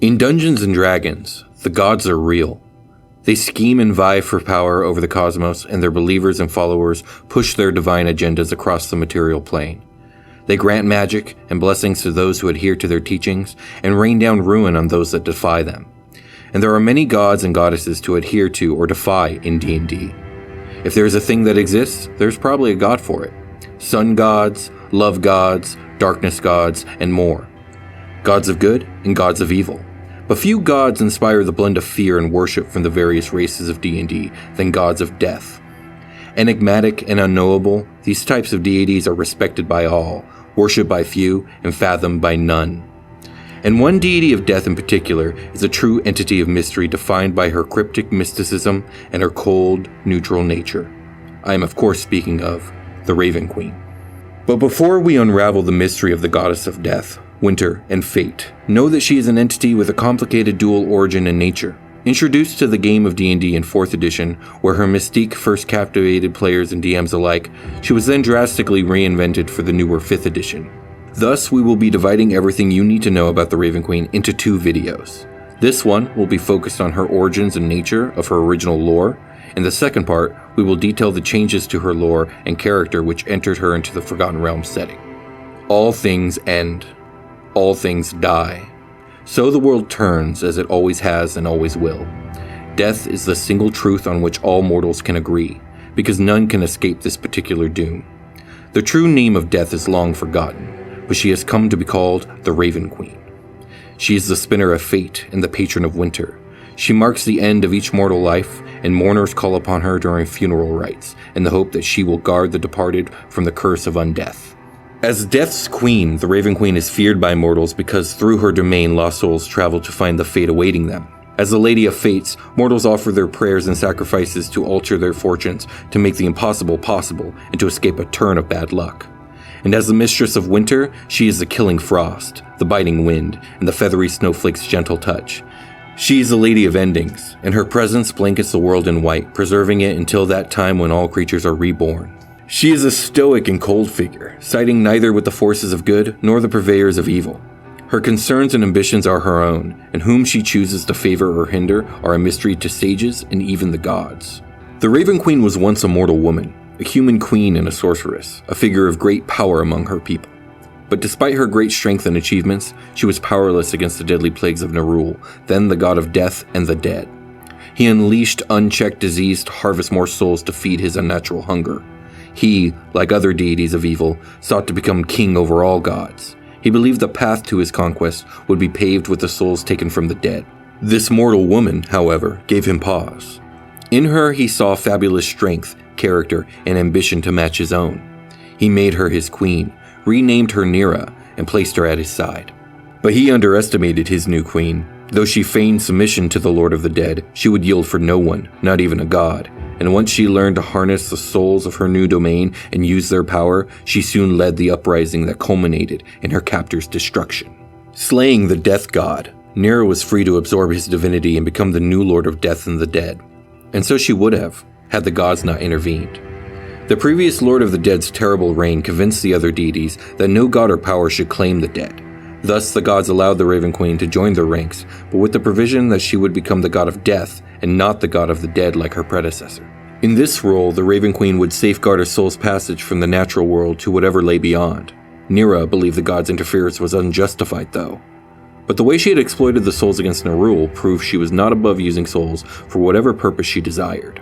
In Dungeons & Dragons, the gods are real. They scheme and vie for power over the cosmos, and their believers and followers push their divine agendas across the material plane. They grant magic and blessings to those who adhere to their teachings, and rain down ruin on those that defy them. And there are many gods and goddesses to adhere to or defy in D&D. If there is a thing that exists, there's probably a god for it. Sun gods, love gods, darkness gods, and more. Gods of good and gods of evil. But few gods inspire the blend of fear and worship from the various races of D&D than gods of death. Enigmatic and unknowable, these types of deities are respected by all, worshipped by few, and fathomed by none. And one deity of death in particular is a true entity of mystery defined by her cryptic mysticism and her cold, neutral nature. I am of course speaking of the Raven Queen. But before we unravel the mystery of the goddess of death, winter, and fate, know that she is an entity with a complicated dual origin and nature. Introduced to the game of D&D in 4th edition, where her mystique first captivated players and DMs alike, she was then drastically reinvented for the newer 5th edition. Thus, we will be dividing everything you need to know about the Raven Queen into 2 videos. This one will be focused on her origins and nature of her original lore. In the second part, we will detail the changes to her lore and character which entered her into the Forgotten Realms setting. All things end. All things die. So the world turns, as it always has and always will. Death is the single truth on which all mortals can agree, because none can escape this particular doom. The true name of death is long forgotten, but she has come to be called the Raven Queen. She is the spinner of fate and the patron of winter. She marks the end of each mortal life, and mourners call upon her during funeral rites, in the hope that she will guard the departed from the curse of undeath. As Death's queen, the Raven Queen is feared by mortals because through her domain lost souls travel to find the fate awaiting them. As the Lady of Fates, mortals offer their prayers and sacrifices to alter their fortunes, to make the impossible possible, and to escape a turn of bad luck. And as the Mistress of Winter, she is the killing frost, the biting wind, and the feathery snowflake's gentle touch. She is the Lady of Endings, and her presence blankets the world in white, preserving it until that time when all creatures are reborn. She is a stoic and cold figure, siding neither with the forces of good nor the purveyors of evil. Her concerns and ambitions are her own, and whom she chooses to favor or hinder are a mystery to sages and even the gods. The Raven Queen was once a mortal woman, a human queen and a sorceress, a figure of great power among her people. But despite her great strength and achievements, she was powerless against the deadly plagues of Nerul, then the god of death and the dead. He unleashed unchecked disease to harvest more souls to feed his unnatural hunger. He, like other deities of evil, sought to become king over all gods. He believed the path to his conquest would be paved with the souls taken from the dead. This mortal woman, however, gave him pause. In her he saw fabulous strength, character, and ambition to match his own. He made her his queen, renamed her Nira, and placed her at his side. But he underestimated his new queen. Though she feigned submission to the Lord of the Dead, she would yield for no one, not even a god. And once she learned to harness the souls of her new domain and use their power, she soon led the uprising that culminated in her captor's destruction. Slaying the death god, Nira was free to absorb his divinity and become the new Lord of Death and the Dead. And so she would have, had the gods not intervened. The previous Lord of the Dead's terrible reign convinced the other deities that no god or power should claim the dead. Thus, the gods allowed the Raven Queen to join their ranks, but with the provision that she would become the god of death and not the god of the dead like her predecessor. In this role, the Raven Queen would safeguard a soul's passage from the natural world to whatever lay beyond. Nira believed the gods' interference was unjustified, though. But the way she had exploited the souls against Nerul proved she was not above using souls for whatever purpose she desired.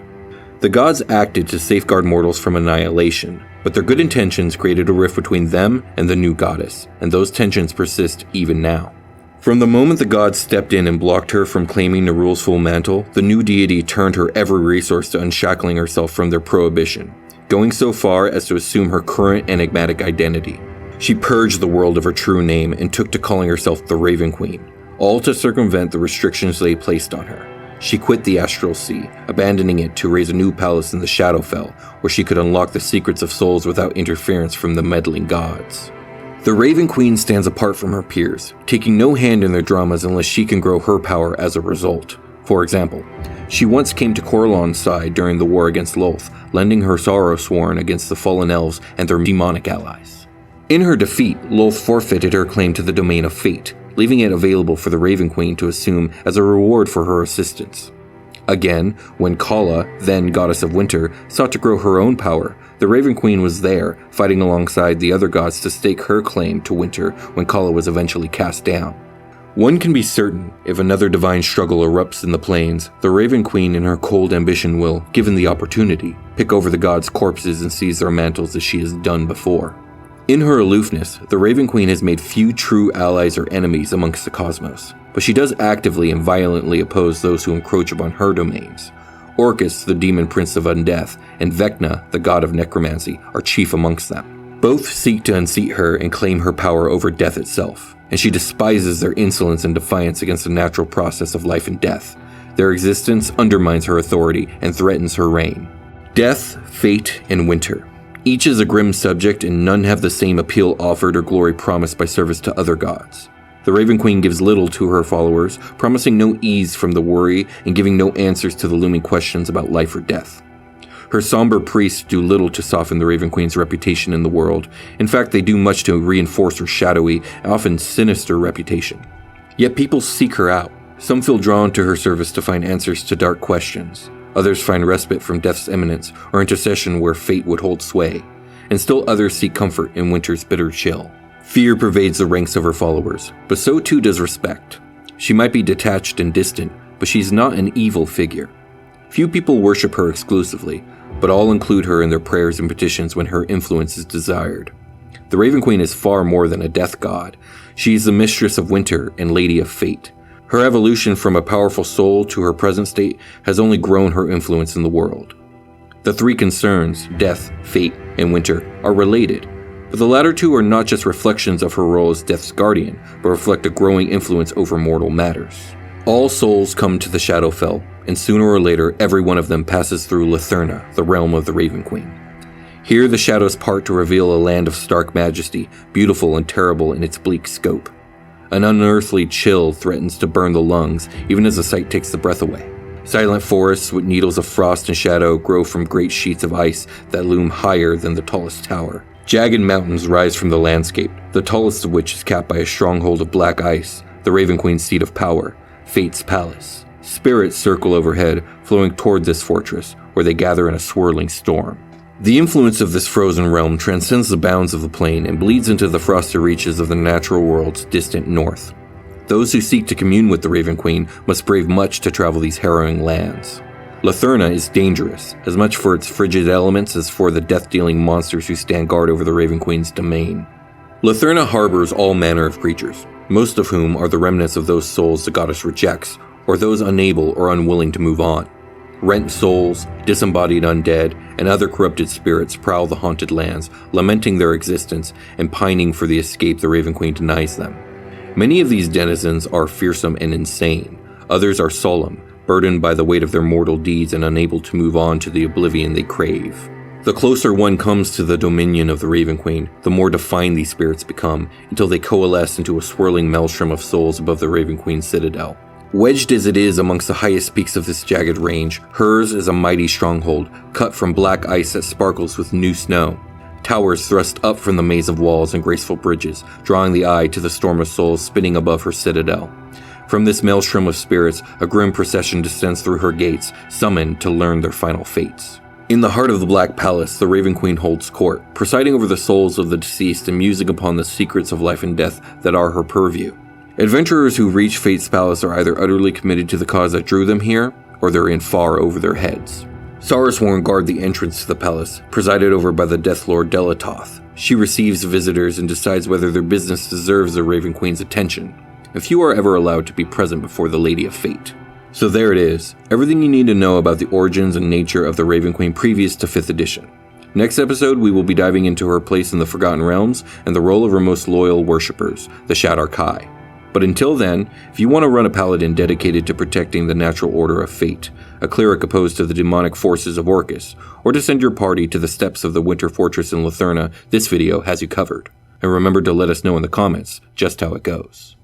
The gods acted to safeguard mortals from annihilation, but their good intentions created a rift between them and the new goddess, and those tensions persist even now. From the moment the gods stepped in and blocked her from claiming Nerul's full mantle, the new deity turned her every resource to unshackling herself from their prohibition, going so far as to assume her current enigmatic identity. She purged the world of her true name and took to calling herself the Raven Queen, all to circumvent the restrictions they placed on her. She quit the Astral Sea, abandoning it to raise a new palace in the Shadowfell, where she could unlock the secrets of souls without interference from the meddling gods. The Raven Queen stands apart from her peers, taking no hand in their dramas unless she can grow her power as a result. For example, she once came to Corlon's side during the war against Lolth, lending her sorrow sworn against the fallen elves and their demonic allies. In her defeat, Lolth forfeited her claim to the domain of fate, leaving it available for the Raven Queen to assume as a reward for her assistance. Again, when Kala, then goddess of winter, sought to grow her own power, the Raven Queen was there, fighting alongside the other gods to stake her claim to winter when Kala was eventually cast down. One can be certain, if another divine struggle erupts in the plains, the Raven Queen in her cold ambition will, given the opportunity, pick over the gods' corpses and seize their mantles as she has done before. In her aloofness, the Raven Queen has made few true allies or enemies amongst the cosmos, but she does actively and violently oppose those who encroach upon her domains. Orcus, the demon prince of undeath, and Vecna, the god of necromancy, are chief amongst them. Both seek to unseat her and claim her power over death itself, and she despises their insolence and defiance against the natural process of life and death. Their existence undermines her authority and threatens her reign. Death, fate, and winter. Each is a grim subject, and none have the same appeal offered or glory promised by service to other gods. The Raven Queen gives little to her followers, promising no ease from the worry and giving no answers to the looming questions about life or death. Her somber priests do little to soften the Raven Queen's reputation in the world. In fact, they do much to reinforce her shadowy, often sinister reputation. Yet people seek her out. Some feel drawn to her service to find answers to dark questions. Others find respite from death's imminence or intercession where fate would hold sway. And still others seek comfort in winter's bitter chill. Fear pervades the ranks of her followers, but so too does respect. She might be detached and distant, but she's not an evil figure. Few people worship her exclusively, but all include her in their prayers and petitions when her influence is desired. The Raven Queen is far more than a death god. She is the mistress of winter and lady of fate. Her evolution from a powerful soul to her present state has only grown her influence in the world. The three concerns, death, fate, and winter, are related, but the latter two are not just reflections of her role as Death's guardian, but reflect a growing influence over mortal matters. All souls come to the Shadowfell, and sooner or later every one of them passes through Letherna, the realm of the Raven Queen. Here the shadows part to reveal a land of stark majesty, beautiful and terrible in its bleak scope. An unearthly chill threatens to burn the lungs, even as the sight takes the breath away. Silent forests with needles of frost and shadow grow from great sheets of ice that loom higher than the tallest tower. Jagged mountains rise from the landscape, the tallest of which is capped by a stronghold of black ice, the Raven Queen's seat of power, Fate's palace. Spirits circle overhead, flowing toward this fortress, where they gather in a swirling storm. The influence of this frozen realm transcends the bounds of the plane and bleeds into the frosty reaches of the natural world's distant north. Those who seek to commune with the Raven Queen must brave much to travel these harrowing lands. Letherna is dangerous, as much for its frigid elements as for the death-dealing monsters who stand guard over the Raven Queen's domain. Letherna harbors all manner of creatures, most of whom are the remnants of those souls the goddess rejects, or those unable or unwilling to move on. Rent souls, disembodied undead, and other corrupted spirits prowl the haunted lands, lamenting their existence and pining for the escape the Raven Queen denies them. Many of these denizens are fearsome and insane. Others are solemn, burdened by the weight of their mortal deeds and unable to move on to the oblivion they crave. The closer one comes to the dominion of the Raven Queen, the more defined these spirits become, until they coalesce into a swirling maelstrom of souls above the Raven Queen's citadel. Wedged as it is amongst the highest peaks of this jagged range, hers is a mighty stronghold, cut from black ice that sparkles with new snow. Towers thrust up from the maze of walls and graceful bridges, drawing the eye to the storm of souls spinning above her citadel. From this maelstrom of spirits, a grim procession descends through her gates, summoned to learn their final fates. In the heart of the Black Palace, the Raven Queen holds court, presiding over the souls of the deceased and musing upon the secrets of life and death that are her purview. Adventurers who reach Fate's palace are either utterly committed to the cause that drew them here, or they're in far over their heads. Saurusworn guard the entrance to the palace, presided over by the Death Lord Delatoth. She receives visitors and decides whether their business deserves the Raven Queen's attention. And few are ever allowed to be present before the Lady of Fate. So there it is, everything you need to know about the origins and nature of the Raven Queen previous to 5th edition. Next episode, we will be diving into her place in the Forgotten Realms and the role of her most loyal worshippers, the Shadar Kai. But until then, if you want to run a paladin dedicated to protecting the natural order of fate, a cleric opposed to the demonic forces of Orcus, or to send your party to the steps of the Winter Fortress in Letherna, this video has you covered. And remember to let us know in the comments just how it goes.